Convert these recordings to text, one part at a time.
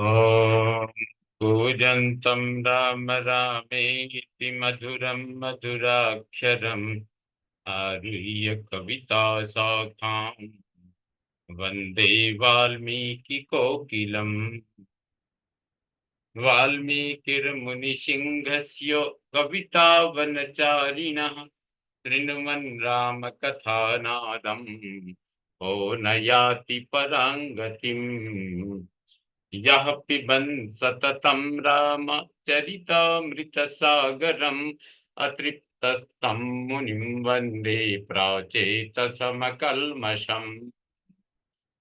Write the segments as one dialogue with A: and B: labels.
A: ॐ कूजन्तं राम रामेति मधुरं मधुराक्षरम् आरुह्य कविताशाखां वन्दे वाल्मीकिकोकिलम्। वाल्मीकिर्मुनिसिंहस्य कवितावनचारिणः शृण्वन् रामकथानादम् को न याति परां गतिम्। यः पिबन् सततं रामचरितामृतसागरम् अतृप्तस्तं मुनिं वन्दे प्राचेतसमकल्मषम्।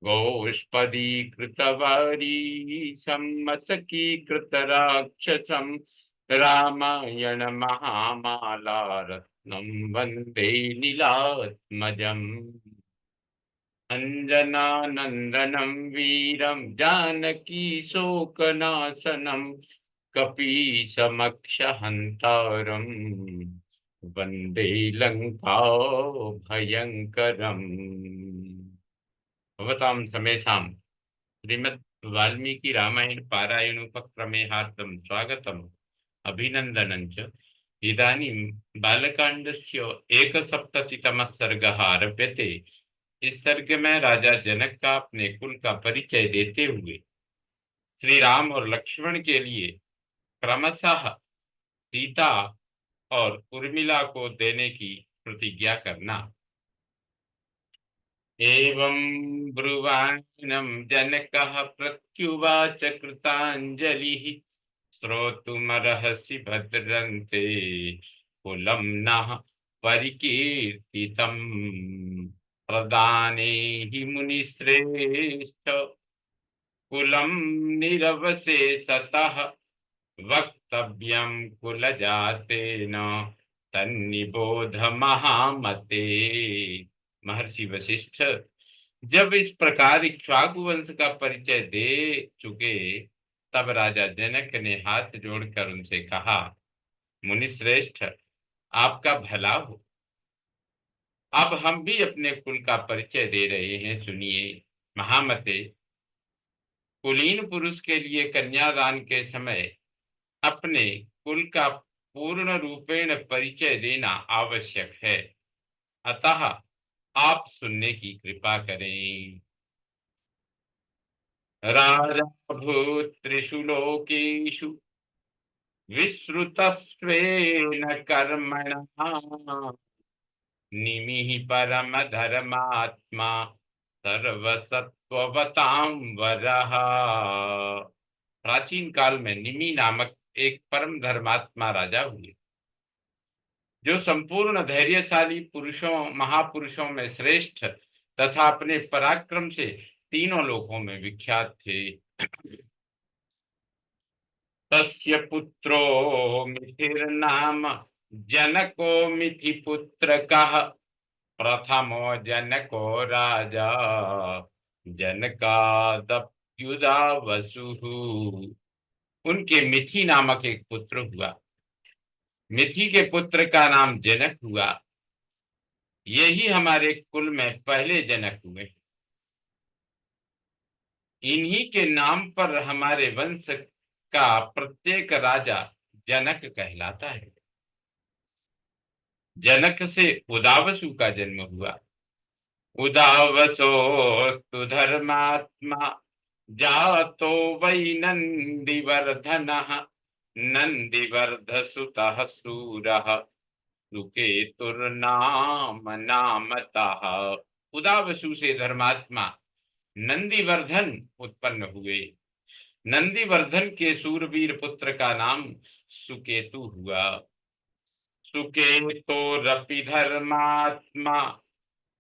A: गोष्पदीकृतवारीशं मसकीकृतराक्षसं रामायणमहामाला रत्नं वन्दे नीलात्मजम्। अञ्जनानन्दनं वीरं जानकी शोकनाशनं कपीशमक्षहन्तारम् वन्दे लङ्का भयङ्करम्। भवतां समेषां श्रीमद् वाल्मीकि रामायण पारायणोपक्रमे हार्दं स्वागतम् अभिनन्दनं च। इदानीं बालकाण्डस्य 61तमः सर्गः आरभ्यते। इस सर्ग में राजा जनक का अपने कुल का परिचय देते हुए श्री राम और लक्ष्मण के लिए क्रमशः सीता और उर्मिला को देने की प्रतिज्ञा करना। एवं ब्रुवाणं जनकः प्रत्युवाच कृताञ्जलिः श्रोतुमर्हसि भद्रन्ते कुलं नः परिकीर्तितम्। प्रदाने हि मुनिश्रेष्ठ कुलं निरवशेषतः वक्तव्यं कुलजातेन तन्निबोध महामते। महर्षि वशिष्ठ जब इस प्रकार इक्ष्वाकु वंश का परिचय दे चुके तब राजा जनक ने हाथ जोड़कर उनसे कहा, मुनिश्रेष्ठ आपका भला हो। अब हम भी अपने कुल का परिचय दे रहे हैं, सुनिए। महामते, कुलीन पुरुष के लिए कन्यादान के समय अपने कुल का पूर्ण रूपेण परिचय देना आवश्यक है। अतः आप सुनने की कृपा करें। राजा भूत्रिषु लोकेषु विश्रुतस्वेन कर्मणा निमिः परम धर्मात्मा सर्वसत्ववतां वरः। प्राचीन काल में निमि नामक एक परम धर्मात्मा राजा हुए जो संपूर्ण धैर्यशाली पुरुषों महापुरुषों में श्रेष्ठ तथा अपने पराक्रम से तीनों लोकों में विख्यात थे। तस्य पुत्रो मिथिर्नाम जनको मिथिपुत्रकः प्रथमो जनको राजा जनकादप्युदावसुः। उनके मिथि नामक एक पुत्र हुआ। मिथि के पुत्र का नाम जनक हुआ। यही हमारे कुल में पहले जनक हुए। इन्हीं के नाम पर हमारे वंश का प्रत्येक राजा जनक कहलाता है। जनक से उदावसु का जन्म हुआ। उदावसोस्तु धर्मात्मा जातो वै नन्दिवर्धनः नन्दिवर्धसुतः सूरः सुकेतुर्नाम नामतः। उदावसु से धर्मात्मा नंदीवर्धन उत्पन्न हुए। नंदीवर्धन के सूरवीर पुत्र का नाम सुकेतु हुआ। सुकेतोरपि धर्मात्मा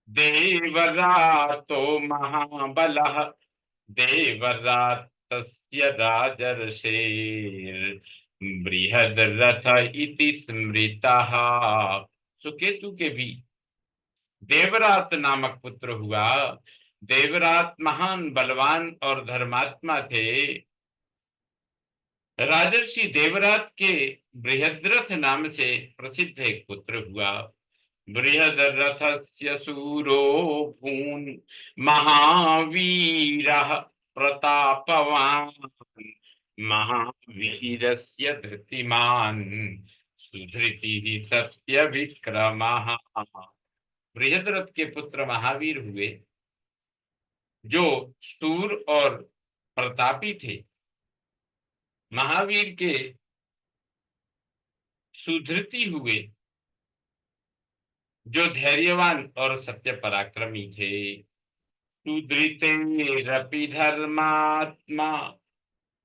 A: देवरातो महाबलः देवरातस्य राजर्षेर् बृहद्रथ इति स्मृतः। सुकेतु के भी देवरात नामक पुत्र हुआ। देवरात महान बलवान और धर्मात्मा थे। राजर्षि देवरात के बृहद्रथ नाम से प्रसिद्ध एक पुत्र हुआ। बृहद्रथस्य सूरो भून् महावीरः प्रतापवान् महावीरस्य धृतिमान् सुधृतिः सत्यविक्रमः। बृहद्रथ के पुत्र महावीर हुए, जो शूर और प्रतापी थे। महावीर के सुधृति हुए, जो धैर्यवान और सत्य पराक्रमी थे। सुधृतेरपि धर्मात्मा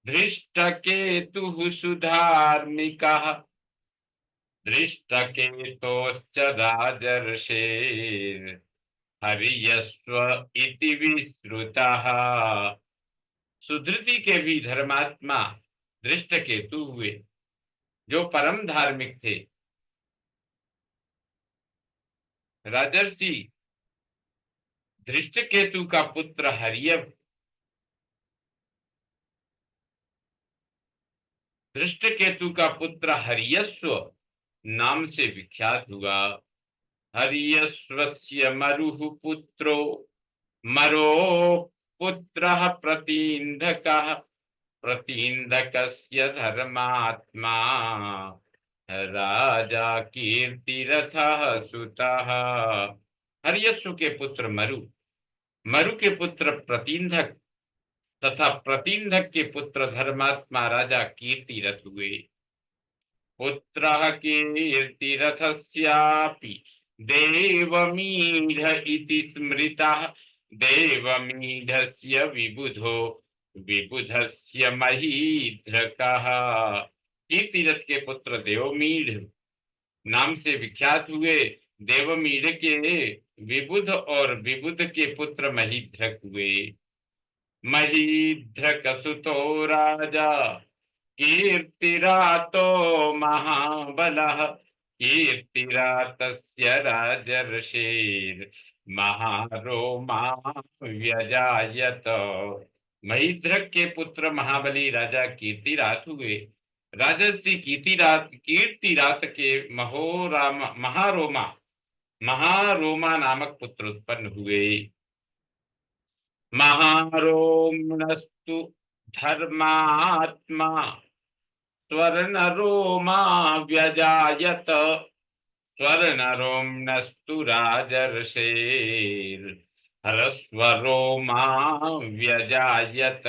A: धृष्टकेतुः सुधार्मिकः धृष्टकेतोश्च राजर्षेर् हरियस्व इति विश्रुतः। सुधृति के भी धर्मात्मा धृष्टकेतु हुए, जो परम धार्मिक थे। राजर्षि धृष्टकेतु का पुत्र हरिय धृष्टकेतु का पुत्र हरियस्व नाम से विख्यात हुआ। हरियस्वस्य मरुः पुत्रो मरो पुत्रः प्रतीन्धकः प्रतीन्धकस्य धर्मात्मा राजा कीर्तिरथः सुतः। हरियस्व के पुत्र मरु, मरु के पुत्र प्रतीन्धक तथा प्रतीन्धक के पुत्र धर्मात्मा राजा कीर्तिरथ हुए। पुत्रः कीर्तिरथस्यापि देवमीढ इति स्मृतः देवमीढस्य विबुधो विबुधस्य महीध्रकः। कीर्तिरथ के पुत्र देवमीढ़ नाम से विख्यात हुए। देवमीढ़ के विबुध और विबुध के पुत्र महीध्रक हुए। महीध्रक सुतो राजा कीर्तिरातो महाबलः कीर्तिरातस्य राजर्षेर् महारोमा व्यजायत। महीध्रक के पुत्र महाबली राजा कीर्तिरात हुए। राजर्षि कीर्तिरात के महारोमा नामक पुत्र उत्पन्न हुए। महारोमणस्तु धर्मात्मा स्वर्णरोमा व्यजायत स्वर्णरोमणस्तु राजर्षेर् हरस्वरोमा व्यजायत।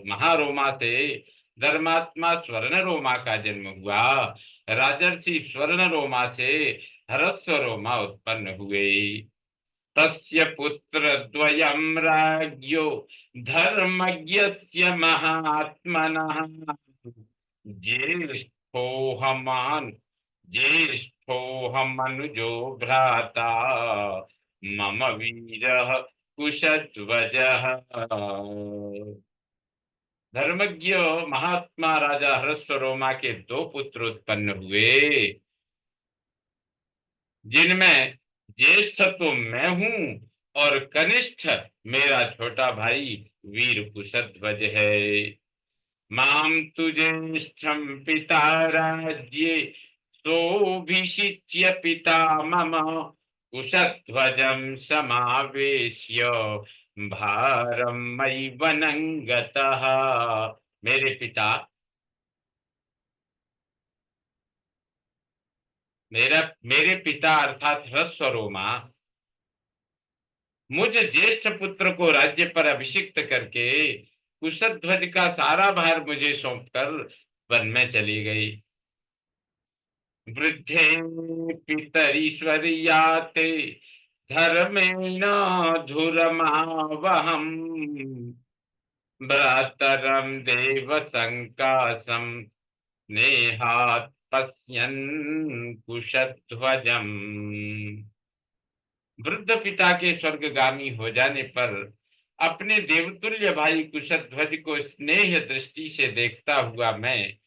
A: महारोमा से धर्मात्मा स्वर्णरोमा का जन्म हुआ। राजर्षि स्वर्णरोमा से हरस्वरोमा उत्पन्न हुए। तस्य पुत्रद्वयं राज्ञो धर्मज्ञस्य महात्मनः ज्येष्ठोऽहमनुजो भ्राता मम वीरः कुशध्वजः। धर्मज्ञ महात्मा राजा हर्षरोमा के दो पुत्र उत्पन्न हुए, जिनमें ज्येष्ठ तो मैं हूं और कनिष्ठ मेरा छोटा भाई वीर कुशध्वज है। माम तु ज्येष्ठं पिता राज्ये सोऽभिषिच्य पिता मम कुशध्वजं समावेश्य भारं मयि वनंगतः। मेरे पिता अर्थात ह्रस्वरोमा मुझ ज्येष्ठ पुत्र को राज्य पर अभिषिक्त करके कुशध्वज का सारा भार मुझे सौंपकर वन में चली गई। वृद्धे पितरीश्वर्याते धर्मेण धुरमावहम् भ्रातरं देव संकासं स्नेहात् पश्यन् कुशध्वजम्। वृद्ध पिता के स्वर्गगामी हो जाने पर अपने देवतुल्य भाई कुशध्वज को स्नेह दृष्टि से देखता हुआ मैं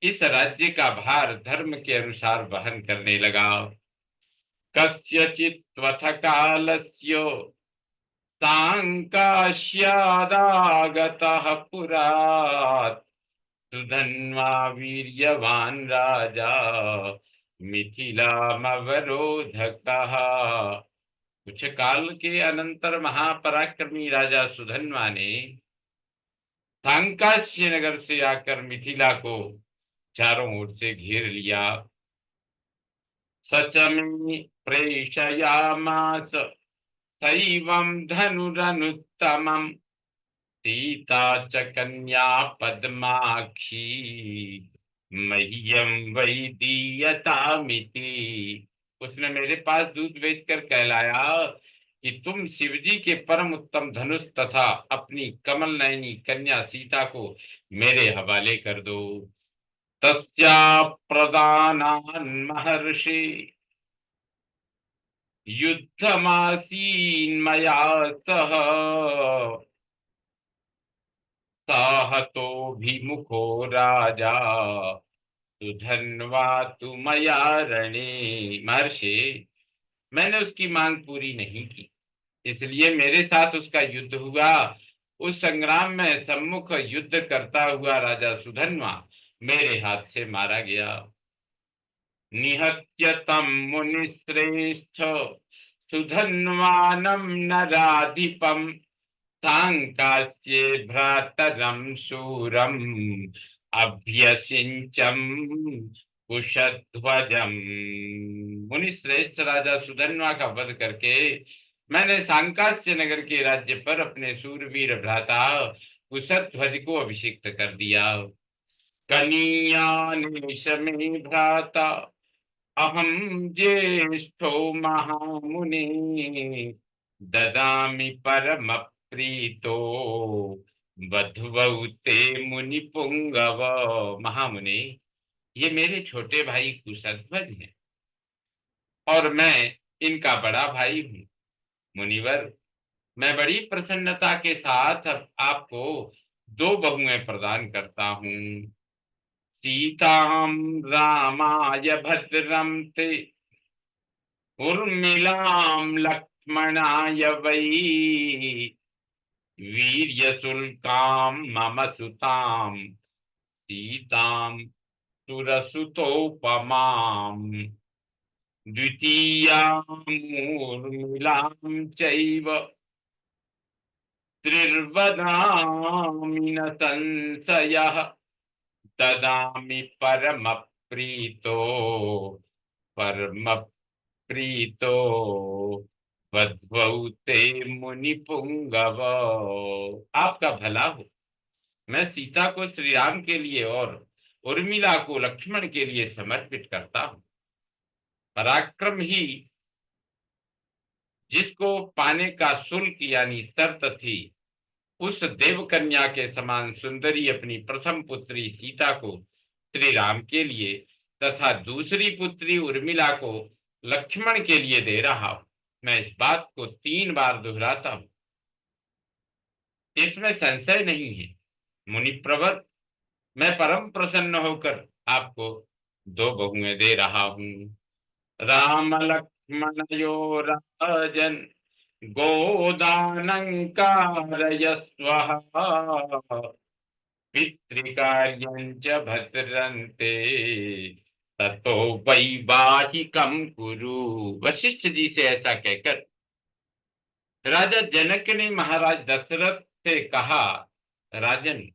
A: इस राज्य का भार धर्म के अनुसार वहन करने लगा। कस्यचित्वथ कालस्य सांकाश्यादागतः पुरात् सुधन्वा वीर्यवान राजा मिथिलामवरोधकः। कुछ काल के अनंतर महापराक्रमी राजा सुधन्वा ने सांकास्य नगर से आकर मिथिला को चारों ओर से घेर लिया। सचमी प्रेषयामास सैवं धनुरनुत्तमम् सीता च कन्या पद्माक्षी मह्यम वै दीयतामिति। उसने मेरे पास दूध बेचकर कहलाया कि तुम शिवजी के परम उत्तम धनुष तथा अपनी कमल नयनी कन्या सीता को मेरे हवाले कर दो। तस्या प्रदानान् महर्षि युद्धमासीन् मया सह साहतोभिमुखो राजा सुधन्वा तु मया रणे। महर्षि, मैंने उसकी मांग पूरी नहीं की, इसलिए मेरे साथ उसका युद्ध हुआ। उस संग्राम में सम्मुख युद्ध करता हुआ राजा सुधन्वा मेरे हाथ से मारा गया। निहत्य तम मुनिश्रेष्ठ सुधन्वानं नराधिपम सांकास्ये भ्रातरम शूरम अभ्यसिंचम कुशध्वजम। मुनि श्रेष्ठ राजा सुधन्वा का वध करके मैंने सांकास्य नगर के राज्य पर अपने सूरवीर भ्राता कुशध्वज को अभिषिक्त कर दिया। कनीयानेश में भ्राता अहम ज्येष्ठो महामुनि ददामि परम प्रीतो वधुवौ ते मुनि पुंगव। महामुनि, ये मेरे छोटे भाई कुशध्वज हैं और मैं इनका बड़ा भाई हूँ। मुनिवर, मैं बड़ी प्रसन्नता के साथ अब आपको दो बहुएं प्रदान करता हूँ। सीताम रामाय भद्रम ते उर्मिलाम लक्ष्मणाय वै वीर्यशुल्काम मम सुताम सीताम सुरसुतोपमाम द्वितीयामूर्मिलां चैव त्रिर्वदामि न संशयः ददामि परमप्रीतो वध्वौ ते मुनिपुंगव। आपका भला हो। मैं सीता को श्री राम के लिए और उर्मिला को लक्ष्मण के लिए समर्पित करता हूँ। पराक्रम ही जिसको पाने का शुल्क यानी शर्त थी, उस देवकन्या के समान सुंदरी अपनी प्रथम पुत्री सीता को श्री राम के लिए तथा दूसरी पुत्री उर्मिला को लक्ष्मण के लिए दे रहा हूं। मैं इस बात को 3 बार दोहराता हूं, इसमें संशय नहीं है। मुनि प्रवर, मैं परम प्रसन्न होकर आपको दो बहुएं दे रहा हूं। राम लक्ष्मणयो राजन गोदानं कारयस्वः पितृकार्यं च भद्रन्ते ततो वैवाहिकं कुरु। वशिष्ठ जी से ऐसा कहकर राजा जनक ने महाराज दशरथ से कहा, राजन,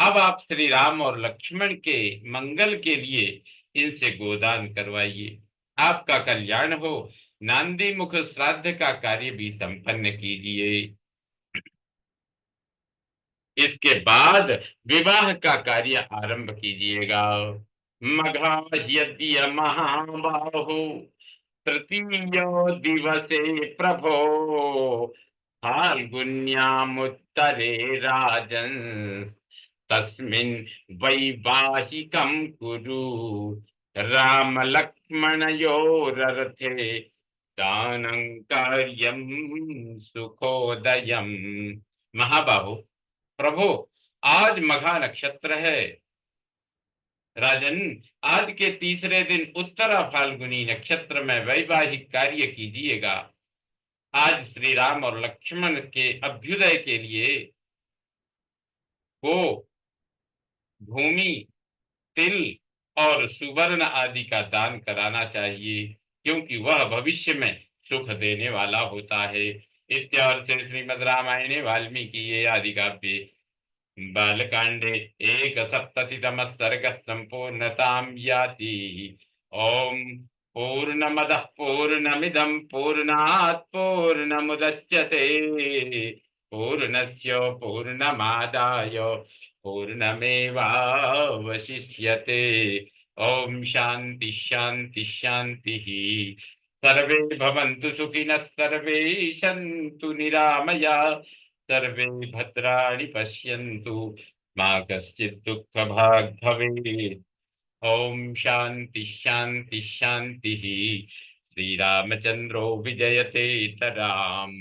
A: अब आप श्री राम और लक्ष्मण के मंगल के लिए इनसे गोदान करवाइए। आपका कल्याण हो। नांदी मुख श्राद्ध का कार्य भी संपन्न कीजिए। इसके बाद विवाह का कार्य आरंभ कीजिएगा। मघा यदि महाबाहो तृतीयो दिवसे प्रभो फाल्गुन्यामुत्तरे राजन् तस्मिन् वैवाहिकं कुरु। राम लक्ष्मणयोरर्थे दानं कार्यं सुखोदयम्। महाबाहो, प्रभु, आज मघा नक्षत्र है। राजन, आज के तीसरे दिन उत्तरा फाल्गुनी नक्षत्र में वैवाहिक कार्य कीजिएगा। आज श्री राम और लक्ष्मण के अभ्युदय के लिए गो, भूमि, तिल और सुवर्ण आदि का दान कराना चाहिए, क्योंकि वह भविष्य में सुख देने वाला होता है। इत्यार्थ श्रीमद् रामायणे वाल्मीकि आदि काव्ये बालकांडे एकसप्ततितमः सर्गः सम्पूर्णतां याति। ओम पूर्णमदः पूर्णमिदं पूर्णात् पूर्णमुदच्यते पूर्णस्य पूर्णमादाय पूर्णमेवावशिष्यते। ओम शांति शांति शांति। सर्वे भवन्तु सुखिनः सर्वे सन्तु निरामया सर्वे भद्राणि पश्यन्तु मा कश्चित् दुःखभाग् भवेत्। ओम शांति शांति शांति। श्रीरामचंद्रो विजयते तराम।